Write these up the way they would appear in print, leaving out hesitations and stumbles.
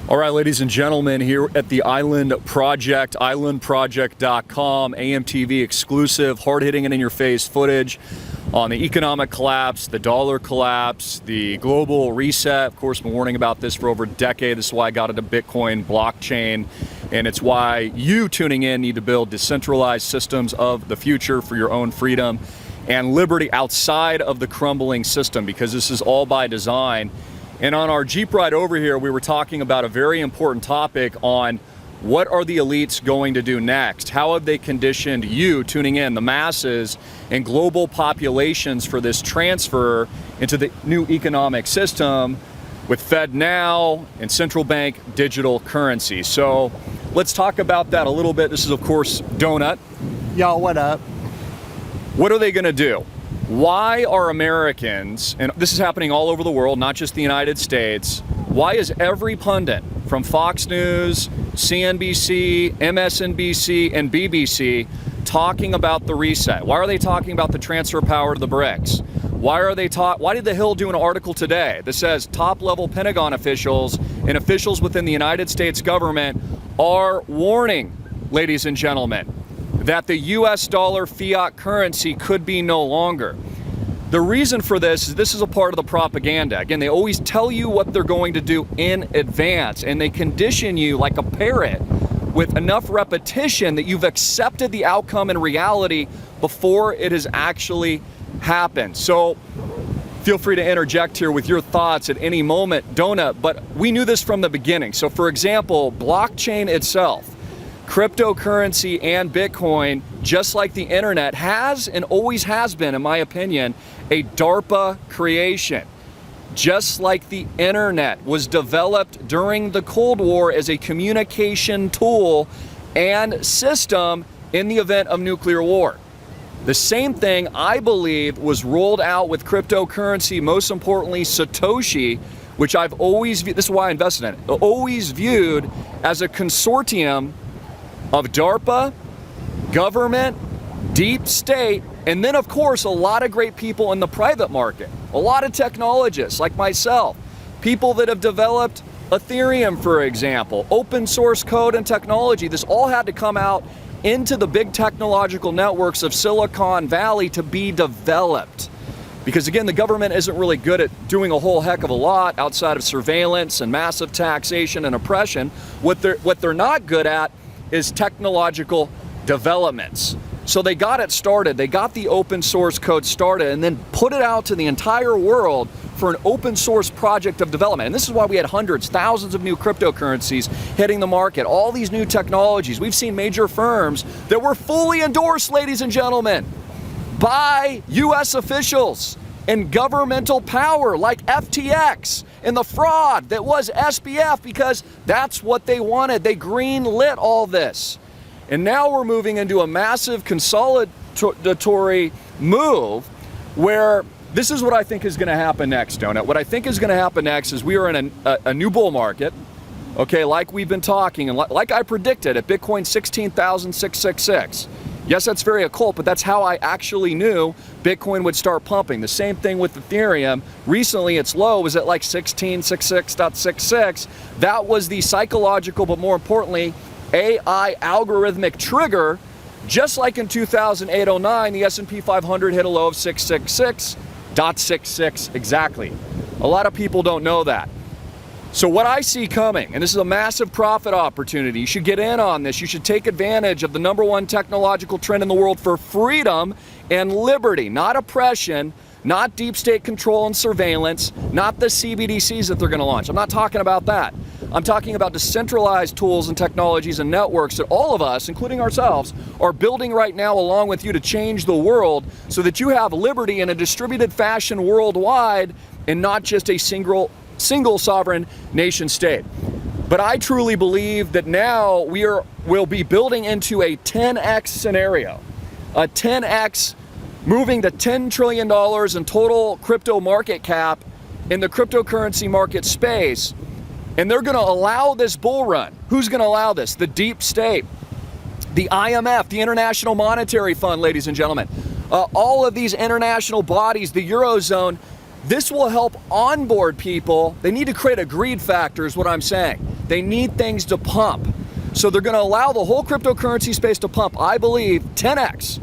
All right, ladies and gentlemen, here at the Island Project, islandproject.com, AMTV exclusive, hard-hitting and in-your-face footage on the economic collapse, the dollar collapse, the global reset. Of course, been warning about this for over a decade. This is why I got into Bitcoin, blockchain, and it's why you tuning in need to build decentralized systems of the future for your own freedom and liberty outside of the crumbling system, because this is all by design. And on our Jeep ride over here, we were talking about a very important topic on what are the elites going to do next? How have they conditioned you tuning in, the masses and global populations, for this transfer into the new economic system with Fed now and central bank digital currency? So let's talk about that a little bit. This is, of course, Donut. Y'all, what up? What are they going to do? Why are Americans, and this is happening all over the world, not just the United States, why is every pundit from Fox News, CNBC, MSNBC, and BBC talking about the reset? Why are they talking about the transfer of power to the BRICS? Why did The Hill do an article today that says top-level Pentagon officials and officials within the United States government are warning, ladies and gentlemen, that the US dollar fiat currency could be no longer? The reason for this is a part of the propaganda. Again, they always tell you what they're going to do in advance, and they condition you like a parrot with enough repetition that you've accepted the outcome in reality before it has actually happened. So feel free to interject here with your thoughts at any moment, Donut, but we knew this from the beginning. So for example, blockchain itself, cryptocurrency and Bitcoin, just like the internet, has and always has been, in my opinion, a DARPA creation. Just like the internet was developed during the Cold War as a communication tool and system in the event of nuclear war. The same thing, I believe, was rolled out with cryptocurrency, most importantly Satoshi, which I've always viewed, this is why I invested in it, always viewed as a consortium of DARPA, government, deep state, and then of course a lot of great people in the private market, a lot of technologists like myself, people that have developed Ethereum, for example, open source code and technology. This all had to come out into the big technological networks of Silicon Valley to be developed. Because again, the government isn't really good at doing a whole heck of a lot outside of surveillance and massive taxation and oppression. What they're not good at is technological developments. So they got it started, they got the open source code started, and then put it out to the entire world for an open source project of development. And this is why we had hundreds, thousands of new cryptocurrencies hitting the market, all these new technologies. We've seen major firms that were fully endorsed, ladies and gentlemen, by US officials and governmental power like FTX, and the fraud that was SBF, because that's what they wanted. They green-lit all this. And now we're moving into a massive consolidatory move where this is what I think is going to happen next, Donut. What I think is going to happen next is we are in a new bull market, okay, like we've been talking, and like I predicted at Bitcoin 16,666. Yes, that's very occult, but that's how I actually knew Bitcoin would start pumping. The same thing with Ethereum. Recently, its low was at like 1666.66. That was the psychological, but more importantly, AI algorithmic trigger. Just like in 2008-09, the S&P 500 hit a low of 666.66 exactly. A lot of people don't know that. So what I see coming, and this is a massive profit opportunity, you should get in on this. You should take advantage of the #1 technological trend in the world for freedom and liberty, not oppression, not deep state control and surveillance, not the CBDCs that they're going to launch. I'm not talking about that. I'm talking about decentralized tools and technologies and networks that all of us, including ourselves, are building right now along with you to change the world so that you have liberty in a distributed fashion worldwide and not just a single sovereign nation state. But I truly believe that now we'll be building into a 10x scenario, a 10x moving to $10 trillion in total crypto market cap in the cryptocurrency market space. And they're going to allow this bull run. Who's going to allow this? The deep state, the IMF, the International Monetary Fund, ladies and gentlemen, all of these international bodies, the Eurozone. This will help onboard people. They need to create a greed factor is what I'm saying. They need things to pump. So they're going to allow the whole cryptocurrency space to pump, I believe, 10x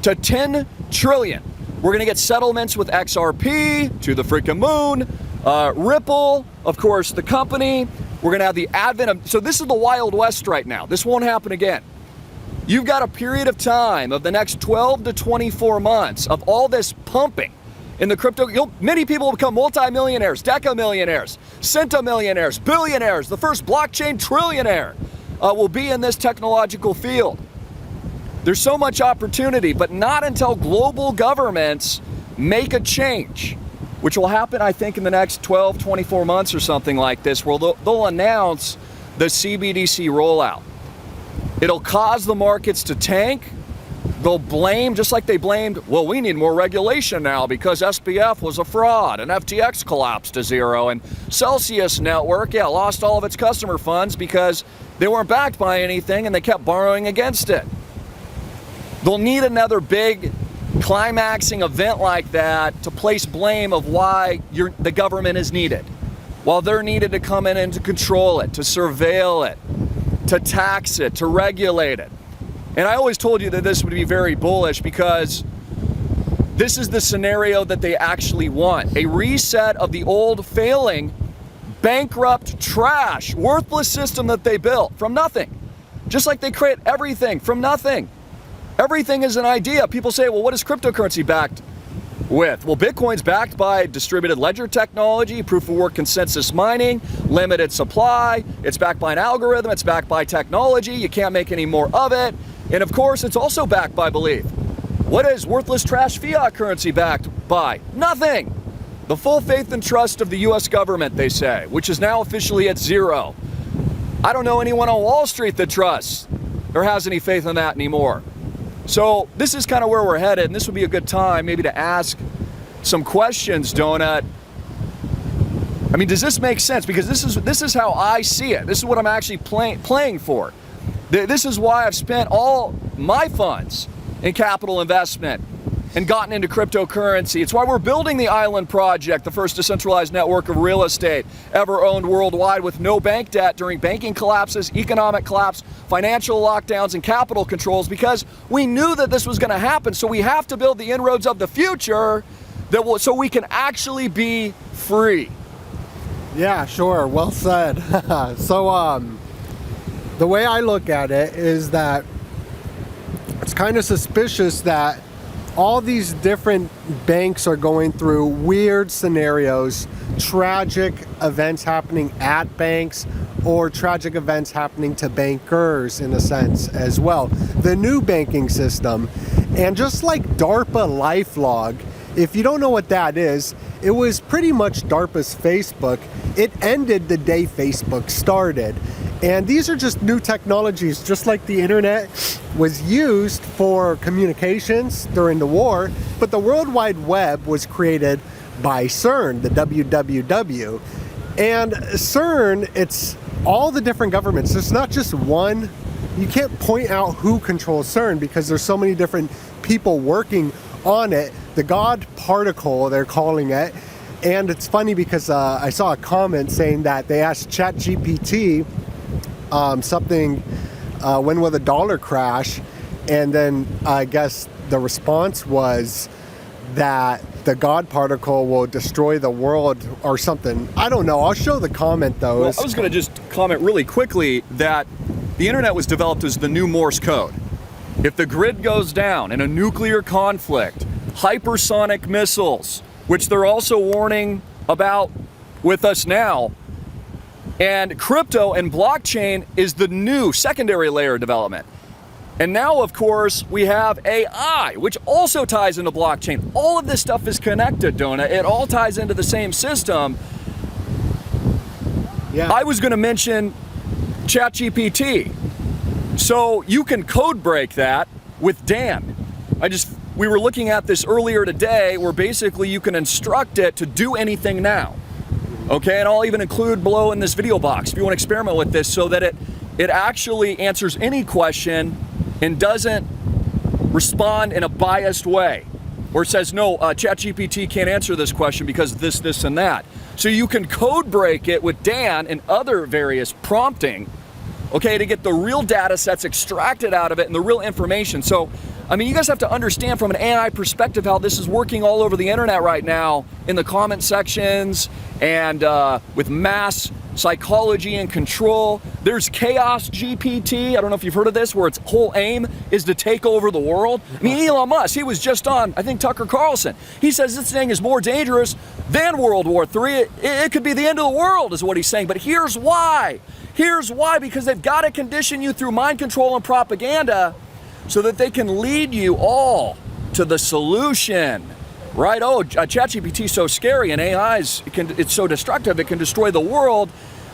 to 10 trillion. We're going to get settlements with XRP to the freaking moon, Ripple, of course, the company. We're going to have the advent of, so this is the Wild West right now. This won't happen again. You've got a period of time of the next 12 to 24 months of all this pumping in the crypto. Many people will become multimillionaires, decamillionaires, centimillionaires, billionaires. The first blockchain trillionaire will be in this technological field. There's so much opportunity, but not until global governments make a change, which will happen, I think, in the next 12, 24 months or something like this, where they'll announce the CBDC rollout. It'll cause the markets to tank. They'll blame, just like they blamed, well, we need more regulation now because SBF was a fraud and FTX collapsed to zero and Celsius Network, lost all of its customer funds because they weren't backed by anything and they kept borrowing against it. They'll need another big climaxing event like that to place blame of why the government is needed, while they're needed to come in and to control it, to surveil it, to tax it, to regulate it. And I always told you that this would be very bullish because this is the scenario that they actually want. A reset of the old, failing, bankrupt, trash, worthless system that they built from nothing. Just like they create everything from nothing. Everything is an idea. People say, well, what is cryptocurrency backed with? Well, Bitcoin's backed by distributed ledger technology, proof of work consensus mining, limited supply. It's backed by an algorithm. It's backed by technology. You can't make any more of it. And of course, it's also backed by belief. What is worthless trash fiat currency backed by? Nothing. The full faith and trust of the US government, they say, which is now officially at zero. I don't know anyone on Wall Street that trusts or has any faith in that anymore. So this is kind of where we're headed, and this would be a good time maybe to ask some questions, Donut. I mean, does this make sense? Because this is how I see it. This is what I'm actually playing for. This is why I've spent all my funds in capital investment and gotten into cryptocurrency. It's why we're building the Island Project, the first decentralized network of real estate ever owned worldwide with no bank debt during banking collapses, economic collapse, financial lockdowns, and capital controls, because we knew that this was going to happen. So we have to build the inroads of the future so we can actually be free. Yeah, sure. Well said. So the way I look at it is that it's kind of suspicious that all these different banks are going through weird scenarios, tragic events happening at banks or tragic events happening to bankers in a sense as well. The new banking system, and just like DARPA LifeLog, if you don't know what that is, it was pretty much DARPA's Facebook. It ended the day Facebook started. And these are just new technologies, just like the internet was used for communications during the war, but the World Wide Web was created by CERN, the WWW. And CERN, it's all the different governments. It's not just one. You can't point out who controls CERN because there's so many different people working on it. The God particle, they're calling it. And it's funny because I saw a comment saying that they asked ChatGPT something, when will the dollar crash? And then I guess the response was that the God particle will destroy the world or something. I don't know. I'll show the comment though. Well, I was going to just comment really quickly that the internet was developed as the new Morse code. If the grid goes down in a nuclear conflict, hypersonic missiles, which they're also warning about with us now, and crypto and blockchain is the new secondary layer development. And now, of course, we have AI, which also ties into blockchain. All of this stuff is connected, Donut. It all ties into the same system. Yeah. I was going to mention ChatGPT. So you can code break that with Dan. We were looking at this earlier today, where basically you can instruct it to do anything now. Okay, and I'll even include below in this video box if you want to experiment with this, so that it actually answers any question and doesn't respond in a biased way, or says, no, ChatGPT can't answer this question because this, and that. so you can code break it with Dan and other various prompting, okay, to get the real data sets extracted out of it and the real information. So, I mean, you guys have to understand from an AI perspective how this is working all over the internet right now in the comment sections and with mass psychology and control. There's Chaos GPT. I don't know if you've heard of this, where its whole aim is to take over the world. I mean, Elon Musk, he was just on, I think, Tucker Carlson. He says this thing is more dangerous than World War III. It could be the end of the world, is what he's saying. But here's why. Here's why, because they've got to condition you through mind control and propaganda so that they can lead you all to the solution. Right? Oh, ChatGPT is so scary, and AI it's so destructive, it can destroy the world.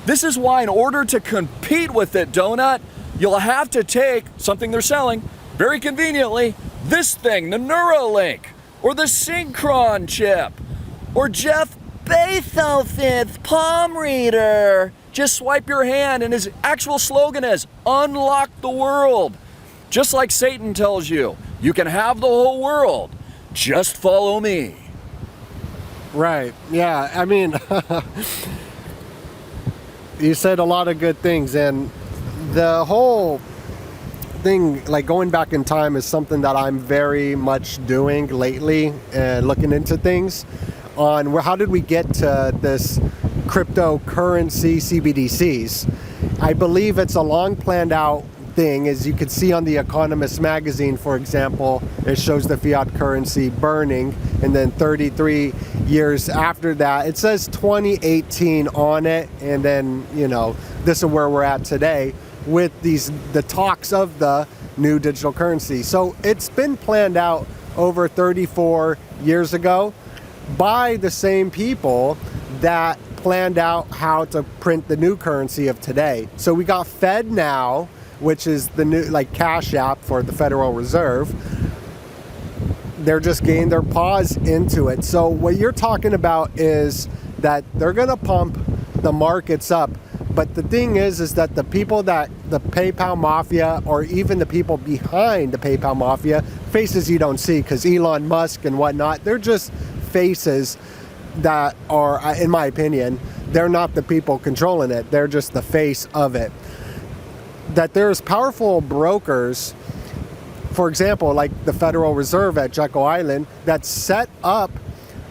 This is why, in order to compete with it, Donut, you'll have to take something they're selling, very conveniently, this thing, the Neuralink, or the Synchron chip, or Jeff Bezos' palm reader. Just swipe your hand, and his actual slogan is, unlock the world. Just like Satan tells you, you can have the whole world. Just follow me. Right. Yeah. I mean, you said a lot of good things, and the whole thing, like going back in time, is something that I'm very much doing lately and looking into things on how did we get to this cryptocurrency CBDCs. I believe it's a long planned out thing. As you can see on the Economist magazine, for example, it shows the fiat currency burning, and then 33 years after that, it says 2018 on it, and then, you know, this is where we're at today with the talks of the new digital currency. So it's been planned out over 34 years ago by the same people that planned out how to print the new currency of today. So we got FedNow, which is the new, like, Cash App for the Federal Reserve. They're just getting their paws into it. So what you're talking about is that they're gonna pump the markets up. But the thing is that the people that the PayPal Mafia, or even the people behind the PayPal Mafia, faces you don't see, because Elon Musk and whatnot, they're just faces that are, in my opinion, they're not the people controlling it. They're just the face of it. That there's powerful brokers, for example, like the Federal Reserve at Jekyll Island, that set up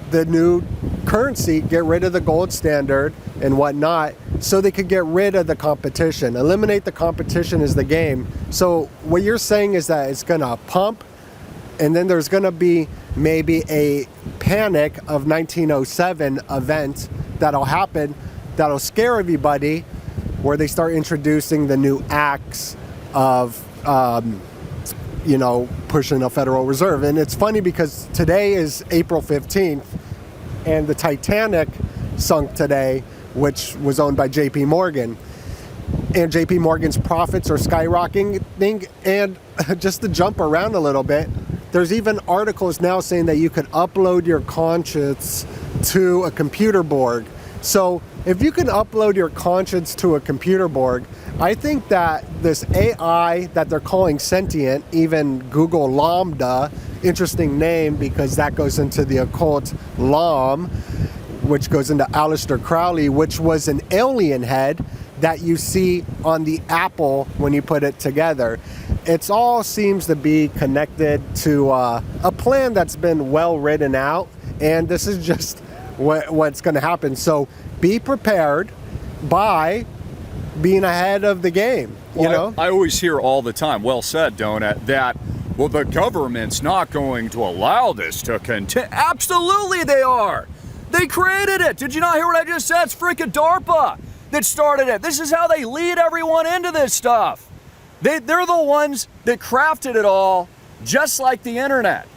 the new currency, get rid of the gold standard and whatnot, so they could get rid of the competition. Eliminate the competition is the game. So what you're saying is that it's gonna pump, and then there's gonna be maybe a panic of 1907 event that'll happen, that'll scare everybody, where they start introducing the new acts of, you know, pushing a Federal Reserve. And it's funny because today is April 15th, and the Titanic sunk today, which was owned by JP Morgan. And JP Morgan's profits are skyrocketing. And just to jump around a little bit, there's even articles now saying that you could upload your conscience to a computer board. So if you can upload your conscience to a computer board, I think that this AI that they're calling sentient, even Google Lambda, interesting name because that goes into the occult Lam, which goes into Aleister Crowley, which was an alien head that you see on the apple when you put it together. It all seems to be connected to a plan that's been well written out, and this is just what's going to happen. So be prepared by being ahead of the game. Well, you know, I always hear all the time, well said, Donut, that, well, the government's not going to allow this to continue. Absolutely they are. They created it. Did you not hear what I just said? It's freaking DARPA that started it. This is how they lead everyone into this stuff. They're the ones that crafted it all, just like the internet.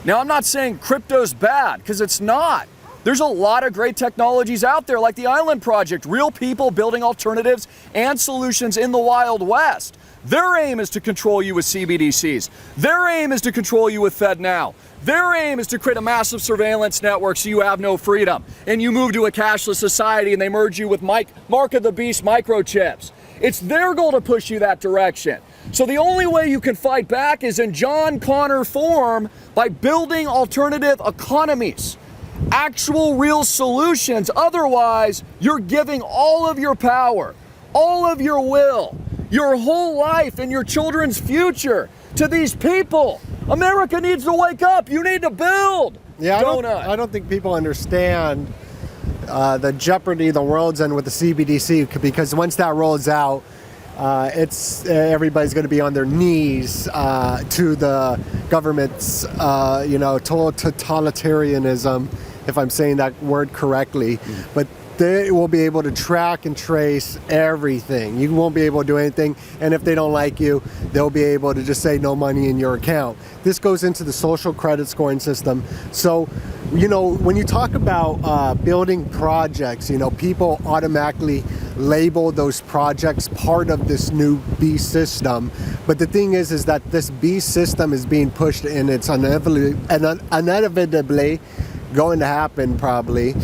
Now, I'm not saying crypto's bad, because it's not. There's a lot of great technologies out there, like the Island Project, real people building alternatives and solutions in the Wild West. Their aim is to control you with CBDCs. Their aim is to control you with FedNow. Their aim is to create a massive surveillance network so you have no freedom. And you move to a cashless society and they merge you with Mark of the Beast microchips. It's their goal to push you that direction. So the only way you can fight back is in John Connor form, by building alternative economies. actual real solutions. Otherwise, you're giving all of your power, all of your will, your whole life and your children's future to these people. America needs to wake up. You need to build. Yeah, I don't think people understand the jeopardy the world's in with the CBDC, because once that rolls out, everybody's going to be on their knees to the government's, total totalitarianism, if I'm saying that word correctly. But they will be able to track and trace everything. You won't be able to do anything. And if they don't like you, they'll be able to just say no money in your account. This goes into the social credit scoring system. So, when you talk about building projects, people automatically label those projects part of this new B system. But the thing is that this B system is being pushed, and it's inevitably going to happen probably.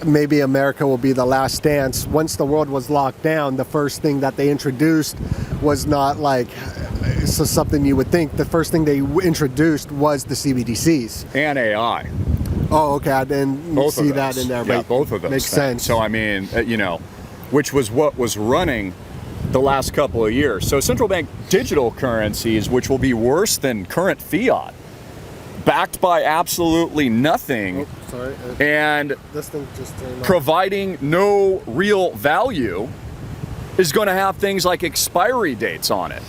Maybe America will be the last dance. Once the world was locked down, the first thing that they introduced was not like something you would think. The first thing they introduced was the CBDCs. And AI. Oh, okay. I didn't see that in there. Yeah, both of those makes sense. So, I mean, which was what was running the last couple of years. So central bank digital currencies, which will be worse than current fiat, backed by absolutely nothing, and this thing just providing no real value, is going to have things like expiry dates on it,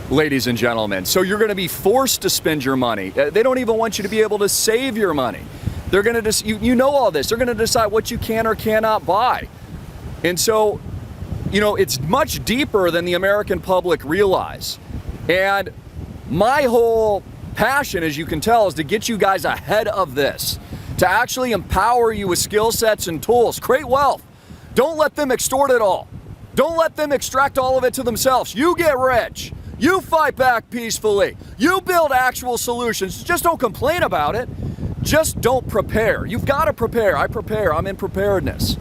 ladies and gentlemen. So you're going to be forced to spend your money. They don't even want you to be able to save your money. They're going to just, you know all this. They're going to decide what you can or cannot buy. And so, it's much deeper than the American public realize. And my whole passion, as you can tell, is to get you guys ahead of this, to actually empower you with skill sets and tools. Create wealth. Don't let them extort it all. Don't let them extract all of it to themselves. You get rich. You fight back peacefully. You build actual solutions. Just don't complain about it. Just don't prepare. You've got to prepare. I prepare. I'm in preparedness.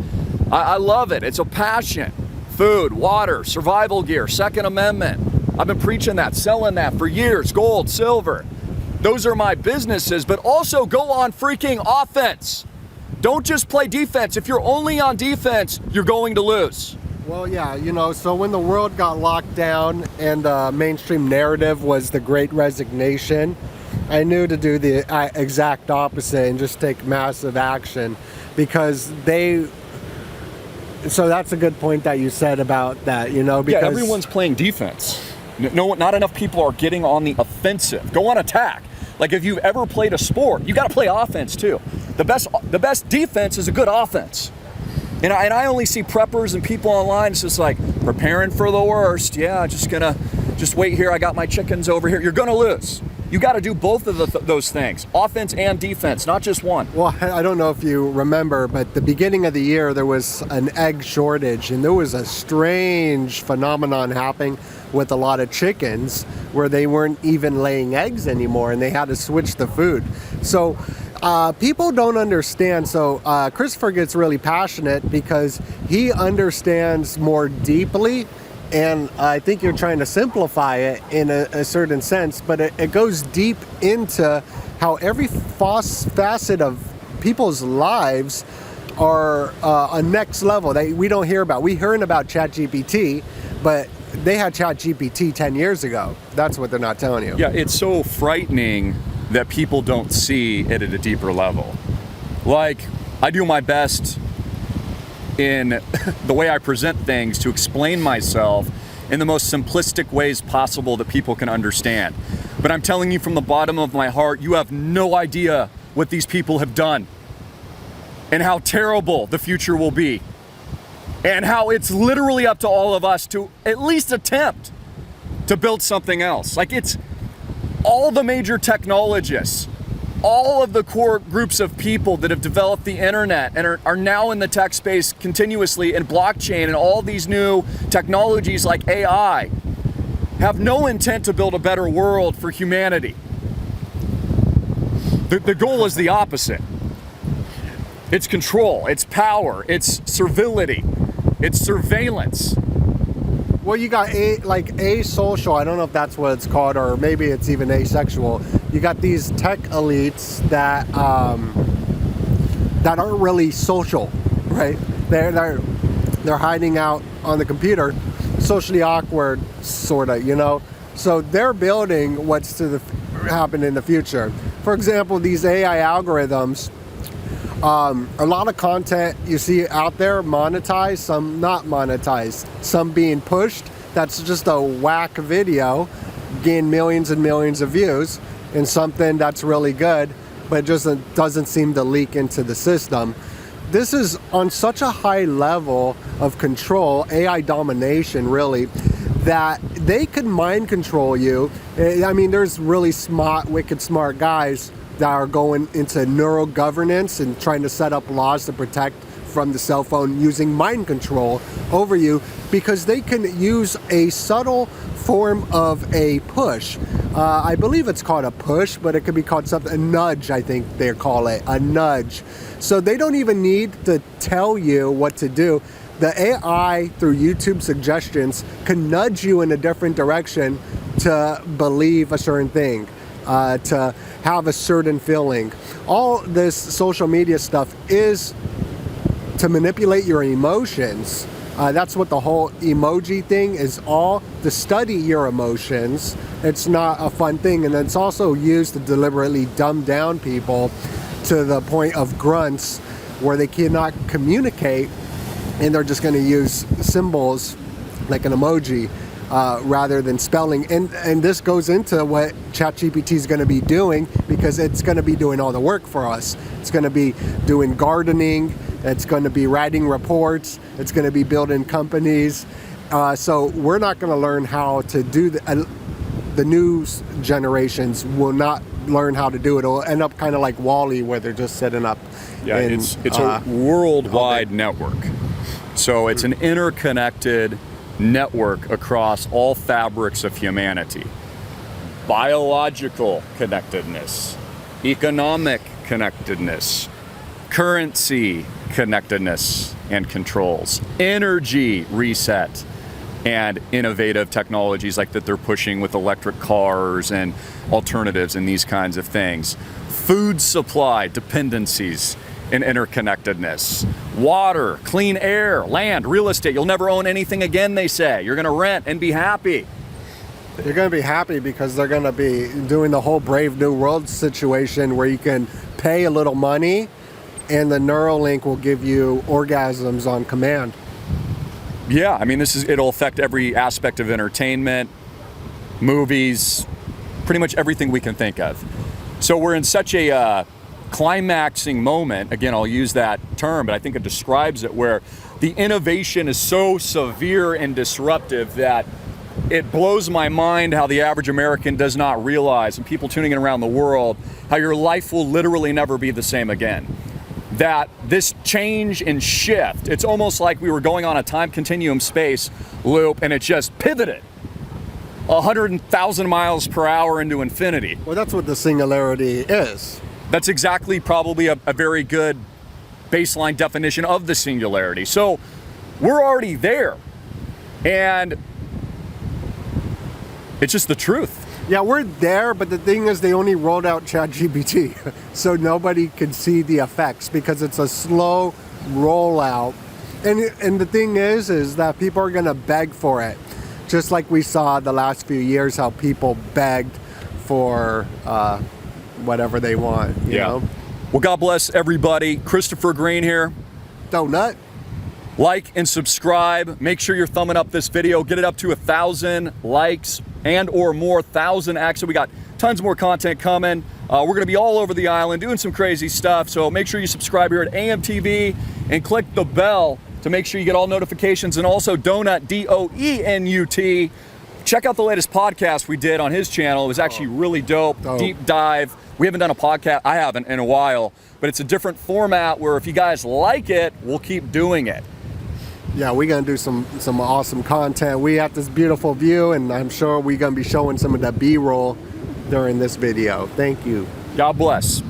I love it. It's a passion. Food, water, survival gear, Second Amendment. I've been preaching that, selling that for years. Gold, silver. Those are my businesses, but also go on freaking offense. Don't just play defense. If you're only on defense, you're going to lose. Well, yeah, so when the world got locked down and the mainstream narrative was the Great Resignation, I knew to do the exact opposite and just take massive action, because so that's a good point that you said about that, because... Yeah, everyone's playing defense. No, not enough people are getting on the offensive. Go on attack. Like, if you've ever played a sport, you got to play offense too. The best defense is a good offense. And I only see preppers and people online. It's just like preparing for the worst. Yeah, just wait here. I got my chickens over here. You're gonna lose. You got to do both of those things, offense and defense, not just one. Well, I don't know if you remember, but the beginning of the year there was an egg shortage, and there was a strange phenomenon happening with a lot of chickens where they weren't even laying eggs anymore, and they had to switch the food. So people don't understand. So Christopher gets really passionate because he understands more deeply, and I think you're trying to simplify it in a certain sense, but it goes deep into how every facet of people's lives are a next level that we don't hear about. We heard about ChatGPT, but they had ChatGPT 10 years ago. That's what they're not telling you. Yeah, it's so frightening that people don't see it at a deeper level. Like, I do my best in the way I present things to explain myself in the most simplistic ways possible that people can understand. But I'm telling you from the bottom of my heart, you have no idea what these people have done and how terrible the future will be, and how it's literally up to all of us to at least attempt to build something else. Like, it's all the major technologists, all of the core groups of people that have developed the internet and are now in the tech space continuously, and blockchain and all these new technologies like AI, have no intent to build a better world for humanity. The goal is the opposite. It's control, it's power, it's servility, it's surveillance. Well, you got asocial, I don't know if that's what it's called, or maybe it's even asexual, you got these tech elites that that aren't really social, right? They're hiding out on the computer, socially awkward, sorta, you know. So they're building what's to happen in the future. For example, these AI algorithms. A lot of content you see out there monetized, some not monetized, some being pushed. That's just a whack video, gain millions and millions of views, and something that's really good, but just doesn't seem to leak into the system. This is on such a high level of control, AI domination really, that they could mind control you. I mean, there's really smart, wicked smart guys that are going into neural governance and trying to set up laws to protect from the cell phone using mind control over you, because they can use a subtle form of a push. I believe it's called a push, but it could be called something, a nudge, I think they call it, a nudge. So they don't even need to tell you what to do. The AI, through YouTube suggestions, can nudge you in a different direction to believe a certain thing. To have a certain feeling. All this social media stuff is to manipulate your emotions. That's what the whole emoji thing is all, to study your emotions. It's not a fun thing, and it's also used to deliberately dumb down people to the point of grunts where they cannot communicate, and they're just going to use symbols like an emoji. Rather than spelling, and this goes into what ChatGPT is going to be doing, because it's going to be doing all the work for us. It's going to be doing gardening, it's going to be writing reports, it's going to be building companies. So we're not going to learn how to do the new generations will not learn how to do it. It'll end up kind of like WALL-E, where they're just setting up. Yeah, it's a worldwide network. So it's an interconnected network across all fabrics of humanity. Biological connectedness, economic connectedness, currency connectedness and controls, energy reset, and innovative technologies like that they're pushing with electric cars and alternatives and these kinds of things. Food supply dependencies and interconnectedness. Water, clean air, land, real estate. You'll never own anything again, they say. You're gonna rent and be happy. You're gonna be happy because they're gonna be doing the whole Brave New World situation where you can pay a little money and the Neuralink will give you orgasms on command. Yeah, I mean, it'll affect every aspect of entertainment, movies, pretty much everything we can think of. So we're in such a climaxing moment, again, I'll use that term, but I think it describes it, where the innovation is so severe and disruptive that it blows my mind how the average American does not realize, and people tuning in around the world, how your life will literally never be the same again. That this change and shift, it's almost like we were going on a time continuum space loop and it just pivoted 100,000 miles per hour into infinity. Well, that's what the singularity is. That's exactly probably a very good baseline definition of the singularity. So we're already there, and it's just the truth. Yeah, we're there, but the thing is they only rolled out ChatGPT, so nobody can see the effects because it's a slow rollout. And the thing is that people are gonna beg for it. Just like we saw the last few years how people begged for whatever they want, you know? Well, God bless everybody. Christopher Greene here. Donut. Like and subscribe. Make sure you're thumbing up this video. Get it up to 1,000 likes and or more, 1,000 actually. We got tons more content coming. We're gonna be all over the island doing some crazy stuff. So make sure you subscribe here at AMTV and click the bell to make sure you get all notifications. And also Donut, D-O-E-N-U-T. Check out the latest podcast we did on his channel. It was actually really dope. Deep dive. We haven't done a podcast, I haven't in a while, but it's a different format where if you guys like it, we'll keep doing it. Yeah, we're gonna do some awesome content. We have this beautiful view, and I'm sure we're gonna be showing some of the B-roll during this video. Thank you. God bless.